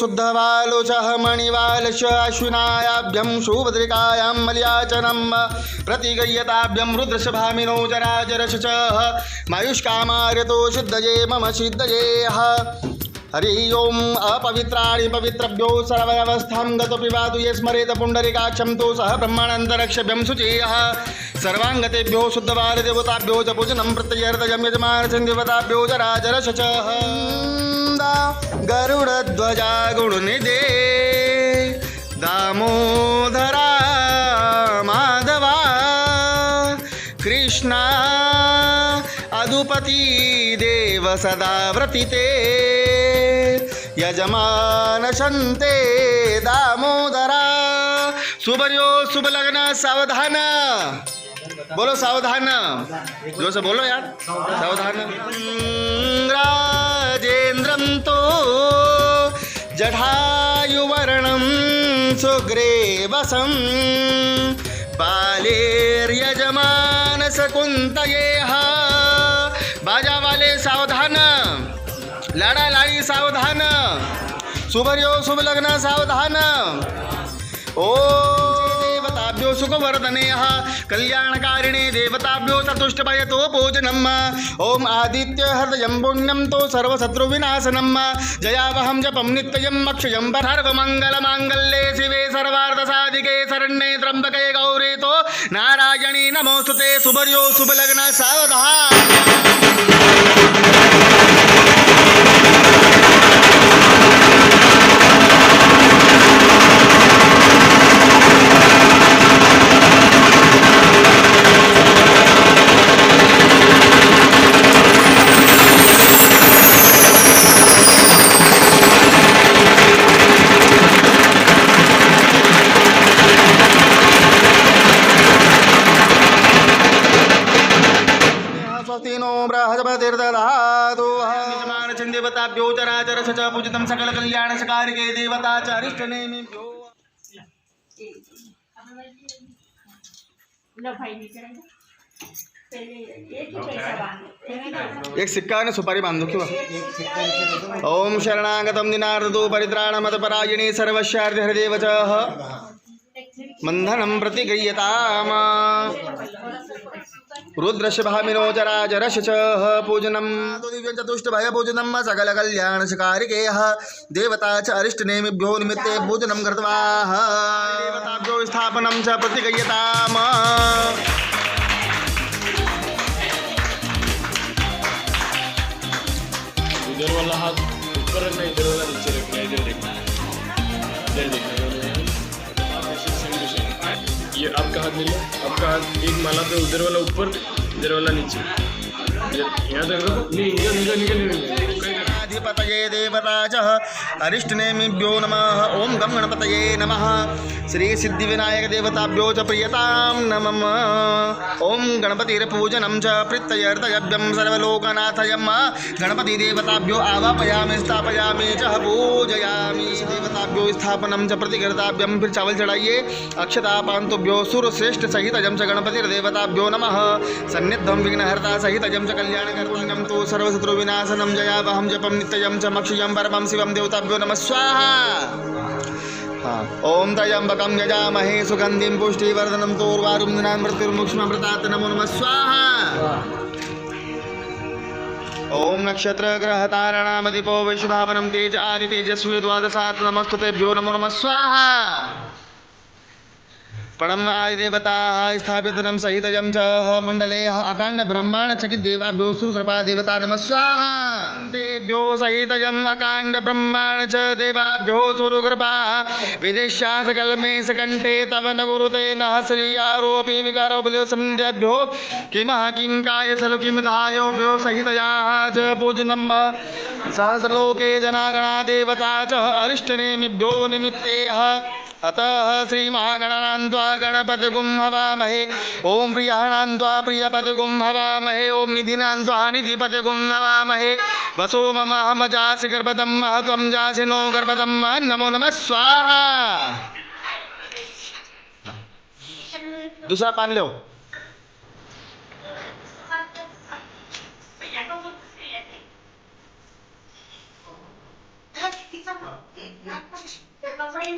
शुद्धवालोचः मणिवालस्य अश्विनायाभ्यं सुभद्रिकायां मल्याचनं प्रतिगय्यताभ्यं रुद्रशभामिनो जराजरशचः मायुष्कामार्यतो सिद्धये मम सिद्धये हरि ओम अपवित्राणि पवित्रभ्यो सर्ववस्थां गतो पिबातु ये स्मरेत पुण्डरीकाक्षं तु सह ब्रह्माणन्तरक्षभ्यं शुचेयः सर्वाङ्गतेभ्यो शुद्धवालदेवताभ्यो च पूजनं प्रत्ययर्तयं यजमानस्य देवताभ्यो च राजरशचः गरुडध्वजा गुणनिधे दामोदरा माधवा कृष्णा अदुपति देव सदा व्रतिते यजमान शंते दामोदरा सुबर्यो शुभ लग्न सावधान बोलो सावधान जो से बोलो यार सावधान राजेंद्रम तो जटायुवर्णं सुग्रीवसं बालेर्यजमान शकुन्तयेह बाजा वाले सावधान लाड़ा लाड़ी सावधान शुभर्यो शुभ लग्न सावधान ओ देवताभ्यो सुखवर्धनेः कल्याणकारिणे देवताभ्यो चतुष्टयतो भोजनम् ओम आदित्य हृदयं पुण्यं तो सर्वशत्रुविनाशनं जयावहं जपं नित्यं अक्षयं सर्वमङ्गलमाङ्गल्ये शिवे सर्वार्थसाधिके शरण्ये त्र्यम्बके गौरी तो नारायणी नमोस्तुते शुभर्यो शुभ लग्न सावधान देवताभ्यो चराचरश्च पूजितं सकल कल्याणशकारिके देवता च अरिष्टनेमिभ्यो एक सिक्का ने सुपारी बांधो क्यों ओम शरणागतं दिनार्दो परित्राणमतपरायणे सर्वस्यार्थ हृदेव च बन्धनं प्रतिगृह्यताम् रुद्रशभामिनो जराजरश्च पूजनं दिव्यं चतुष्टभय पूजनं सकल कल्याणशकारिकेः देवता च अरिष्टनेमिभ्यो निमित्ते पूजनं कृत्वा देवताभ्यो स्थापनं च प्रतिगृह्यताम् इधर वाला हाथ ऊपर रखना इधर वाला नीचे रखना इधर देखना ये आपका हाथ नहीं लो आपका हाथ एक माला पे उधर वाला ऊपर इधर वाला नीचे यहाँ तक रखो नहीं निकल निकल निकल अधिपतये देवता च अरिष्टनेमिभ्यो नमः ओम गं गणपतये नमः श्री सिद्धिविनायक देवताभ्यो च प्रियतां नमः ओम गणपतिर्पूजनं च प्रीत्यर्थयभ्यं सर्वलोकनाथयं गणपति देवताभ्यो आवापयामि स्थापयामि च पूजयामि देवताभ्यो स्थापनं च प्रतिकृताभ्यं फिर चावल चढ़ाइए अक्षता पान्तुभ्यो सुरश्रेष्ठ सहितजं च गणपतिर्देवताभ्यो नमः सन्निधं विघ्नहर्ता सहितजं च कल्याणकर्तुं तो सर्वशत्रुविनाशनं जयावहं जपं नित्यं च मक्षयं परमं शिवं देवताभ्यो नमः स्वाहा ओम त्र्यंबकं यजामहे सुगंधिं पुष्टिवर्धनं तोर्वारुं मृत्युर्मुक्ष्मभृतात् नमो नमः स्वाहा ओम नक्षत्र ग्रह तारणामदिपो विश्वभावनं तेज आदि तेजस्वी द्वादशात् नमस्तुतेभ्यो नमो नमः स्वाहा प्रणम आदिदेवता स्थापितं सहितजं च मंडले अकांड ब्रह्मांड चकित देवाभ्यो सुकृपा देवता नमः स्वाहा देभ्यो सहितजं अकांड ब्रह्मांड च देवाभ्यो सुकृपा विदेशात् कलमे सकंठे तव न गुरुते न श्री आरोपी विकारो बलियो संध्याभ्यो किमः किं काय सलु किं धायोभ्यो सहितयाः च पूजनं सहस्रलोके जनागणा देवता च अरिष्टनेमिभ्यो निमित्तेः अतः श्रीमहागणान्त्वा गणपतिगुं हवामहे ओम प्रियाणान्त्वा प्रियपतिगुं हवामहे ओम निधिनान्त्वा निधिपतिगुं हवामहे वसो मम अहम जासि गर्भतं महत्वं जासि नो गर्भतं नमो नमः स्वाहा दूसरा पान लो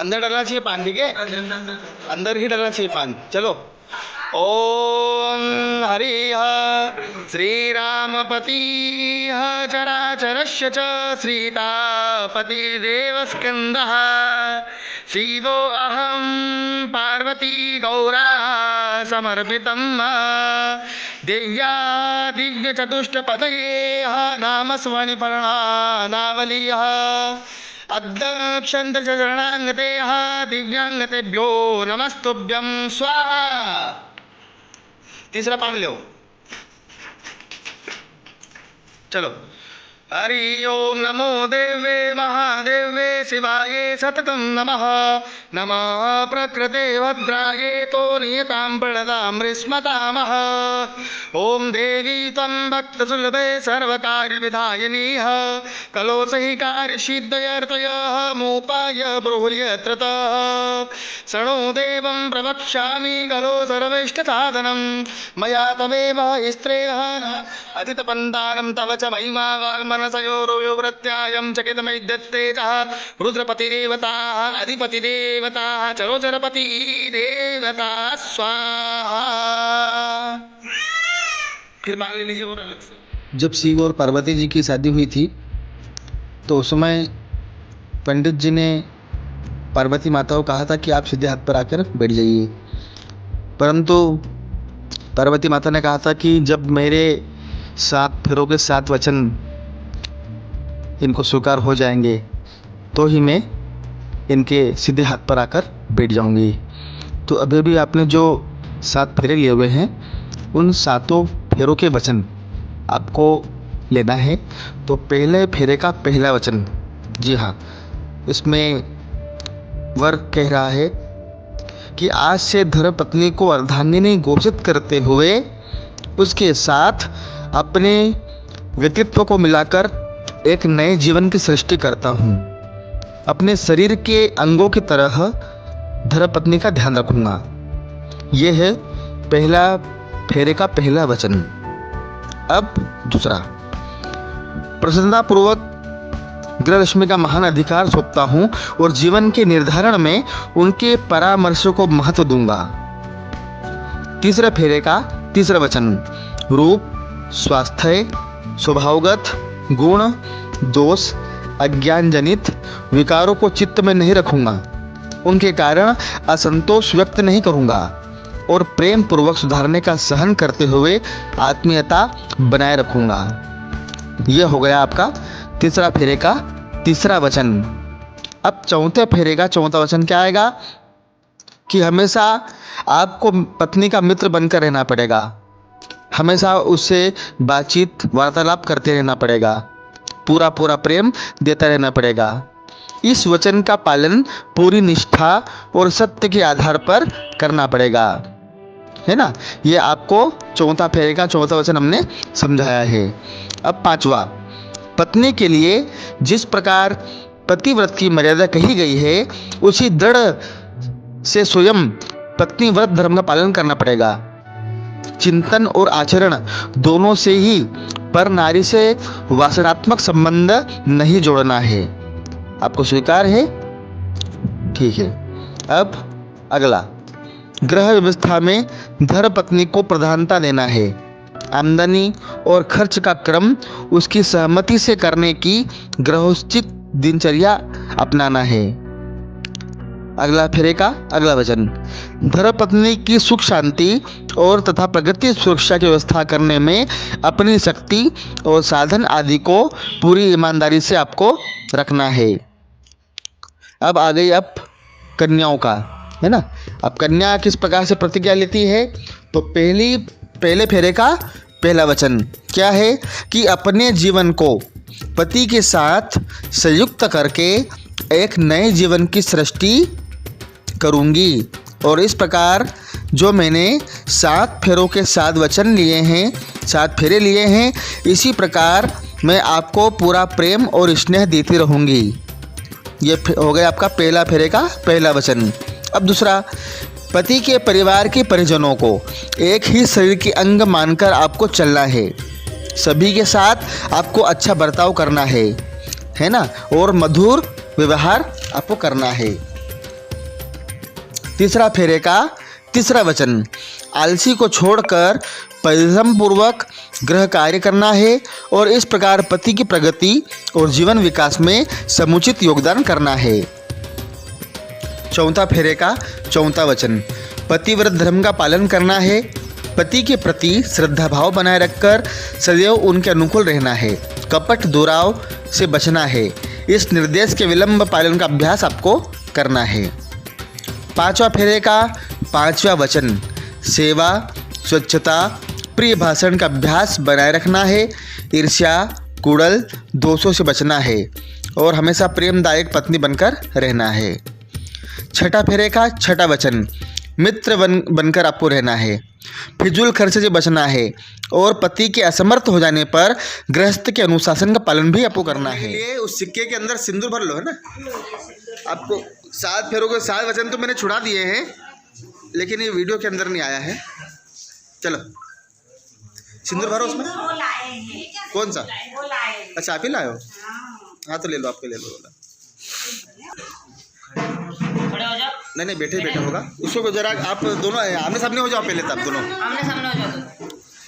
अंदर डालना चाहिए पान, ठीक है, अंदर ही डालना चाहिए पान। चलो, ओम हरि श्रीरामपति चराचरस्य च श्रीतापतिदेवस्कन्दः शिवो अहं पार्वती गौरा समर्पितं दिव्या दिव्यचतुष्टपदये नाम स्वनिपर्णानावलीः अध्यक्षन्तचरणाङ्गते दिव्यांगतेभ्यो नमस्तुभ्यं स्वाहा। तीसरा पान लो। चलो, हरि ओम नमो देवे महादेवे शिवाये सततं नमः। नमः प्रकृते भद्राये तो नियतां प्रणतां स्मतामः। ओम देवी त्वं भक्तसुलभे सर्वकार्यविधायिनीः कलोसहिकार्यसिद्धयर्तयः मोपाय ब्रूह्यत्रतः शृणु देवं प्रवक्ष्यामि खलो सर्वेष्टसाधनं मया तमेव स्त्रेण अतितपन्तानं तव च महिमा मनसयोर्व्यवृत्यायं चकितमैद्यत्ते च रुद्रपतिदेवता अधिपतिदेवता चरोचरपति देवता स्वाहा। फिर मांग लीजिए। और अलग से जब शिव और पार्वती जी की शादी हुई थी तो उस समय पंडित जी ने पार्वती माता को कहा था कि आप सीधे हाथ पर आकर बैठ जाइए, परंतु पार्वती माता ने कहा था कि जब मेरे 7 फेरों के 7 वचन इनको स्वीकार हो जाएंगे तो ही मैं इनके सीधे हाथ पर आकर बैठ जाऊंगी। तो अभी भी आपने जो 7 फेरे लिए हुए हैं उन 7 फेरों के वचन आपको लेना है। तो पहले फेरे का पहला वचन, जी हाँ, इसमें वर कह रहा है कि आज से धर्मपत्नी को अर्धांगिनी घोषित करते हुए उसके साथ अपने व्यक्तित्व को मिलाकर एक नए जीवन की सृष्टि करता हूँ। अपने शरीर के अंगों की तरह धर्मपत्नी का ध्यान रखूंगा। यह है पहला फेरे का पहला वचन। अब दूसरा, प्रसन्नतापूर्वक गृहलक्ष्मी का महान अधिकार सौंपता हूँ और जीवन के निर्धारण में उनके परामर्श को महत्व दूंगा। तीसरे फेरे का तीसरा वचन, रूप, स्वास्थ्य, स्वभावगत गुण, दोष, अज्ञान जनित विकारों को चित्त में नहीं रखूंगा, उनके कारण असंतोष व्यक्त नहीं करूंगा और प्रेम पूर्वक सुधारने का सहन करते हुए आत्मीयता बनाए रखूंगा। यह हो गया आपका तीसरा फेरे का तीसरा वचन। अब चौथे फेरे का चौथा वचन क्या आएगा कि हमेशा आपको पत्नी का मित्र बनकर रहना पड़ेगा, हमेशा उससे बातचीत वार्तालाप करते रहना पड़ेगा, पूरा प्रेम देता रहना पड़ेगा। इस वचन का पालन पूरी निष्ठा और सत्य के आधार पर करना पड़ेगा, है ना। ये आपको चौथा फेरे का चौथा वचन हमने समझाया है। अब पांचवा, पत्नी के लिए जिस प्रकार पतिव्रत की मर्यादा कही गई है उसी दृढ़ से स्वयं पत्नी व्रत धर्म का पालन करना पड़ेगा। चिंतन और आचरण दोनों से ही पर नारी से वासनात्मक संबंध नहीं जोड़ना है। आपको स्वीकार है? ठीक है। अब अगला, गृह व्यवस्था में धर्मपत्नी को प्रधानता देना है। आमदनी और खर्च का क्रम उसकी सहमति से करने की गृहोचित दिनचर्या अपनाना है। अगला फेरे का अगला वचन, धर्मपत्नी की सुख शांति और तथा प्रगति सुरक्षा की व्यवस्था करने में अपनी शक्ति और साधन आदि को पूरी ईमानदारी से आपको रखना है। अब आ गई अब कन्याओं का, है ना। अब कन्या किस प्रकार से प्रतिज्ञा लेती है, तो पहले फेरे का पहला वचन क्या है कि अपने जीवन को पति के साथ संयुक्त करके एक नए जीवन की सृष्टि करूंगी और इस प्रकार जो मैंने 7 फेरों के 7 वचन लिए हैं, 7 फेरे लिए हैं, इसी प्रकार मैं आपको पूरा प्रेम और स्नेह देती रहूंगी। ये हो गया आपका पहला फेरे का पहला वचन। अब दूसरा, पति के परिवार के परिजनों को एक ही शरीर के अंग मानकर आपको चलना है। सभी के साथ आपको अच्छा बर्ताव करना है ना, और मधुर व्यवहार आपको करना है। तीसरा फेरे का तीसरा वचन, आलसी को छोड़कर परिश्रम पूर्वक गृह कार्य करना है और इस प्रकार पति की प्रगति और जीवन विकास में समुचित योगदान करना है। चौथा फेरे का चौथा वचन, पतिव्रत धर्म का पालन करना है, पति के प्रति श्रद्धा भाव बनाए रखकर सदैव उनके अनुकूल रहना है, कपट दुराव से बचना है। इस निर्देश के विलंब पालन का अभ्यास आपको करना है। पांचवा फेरे का पांचवा वचन, सेवा, स्वच्छता, प्रिय भाषण का अभ्यास बनाए रखना है, ईर्ष्या, कुड़ल, दोषों से बचना है और हमेशा प्रेमदायक पत्नी बनकर रहना है। छठा फेरे का छठा वचन, मित्र बनकर आपको रहना है, फिजूल खर्चे से बचना है और पति के असमर्थ हो जाने पर गृहस्थ के अनुशासन का पालन भी आपको करना है। ये उस सिक्के के अंदर सिंदूर भर लो, है ना। आपको 7 फेरों के 7 वचन तो मैंने छुड़ा दिए हैं, लेकिन ये वीडियो के अंदर नहीं आया है। चलो सिंदूर भरो उसमें। कौन सा? अच्छा आप ही लाए हो? हाँ तो ले लो, आपके ले लो। नहीं बैठे बैठे होगा। उसको जरा आप दोनों आमने सामने हो जाओ पहले, तब दोनों आमने सामने हो जाओ।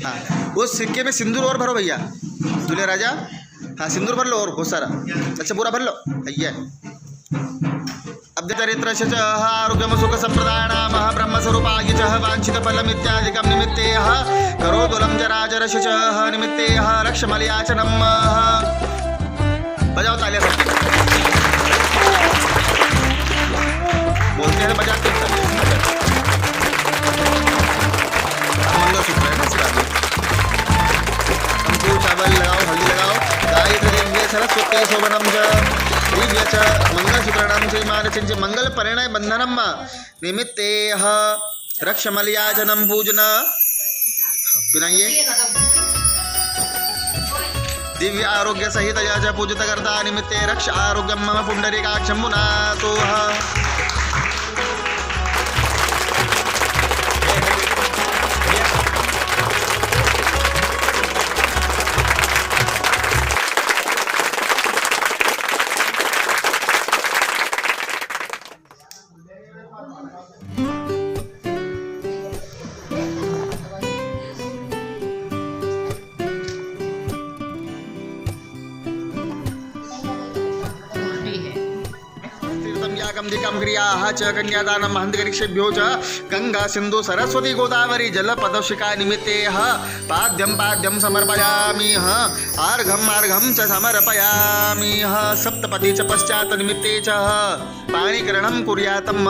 हाँ वो सिक्के में सिंदूर और भरो भैया, दूल्हे राजा। हाँ सिंदूर भर लो और बहुत सारा। अच्छा पूरा भर लो भैया। अब चरित्र आरोग्यम सुख संप्रदान ब्रह्म स्वरूपाय च वांछित फलम इत्यादिकं निमित्ते करोतुलं जराजरश च निमित्ते रक्षमलयाचनम। बजाओ तालियां सबकी। बोलते हैं बजाते हैं मंगलसूत्र है इसका। हमको चावल लगाओ, हल्दी लगाओ। गायत्री सरस्वती शोभनम दिव्य च मंगलसूत्राणां च इमारचिं मंगल परिणय बंधनम निमित्ते रक्षमलयाचनम पूजन। पिनाइए। दिव्य आरोग्य सहित च पूजित करता निमित्ते रक्ष आरोग्यम मम पुंडरीकाक्षं मुनातो। क्रियाः च कन्यादानं महन्तगरिक्षेभ्यो च गंगा सिंधु सरस्वती गोदावरी जलपदशिखा निमित्ते पाद्यं समर्पयामि। आर्घं च समर्पयामि। सप्तपदी च पश्चात् निमित्ते च पाणिग्रहणं कुर्यातम्।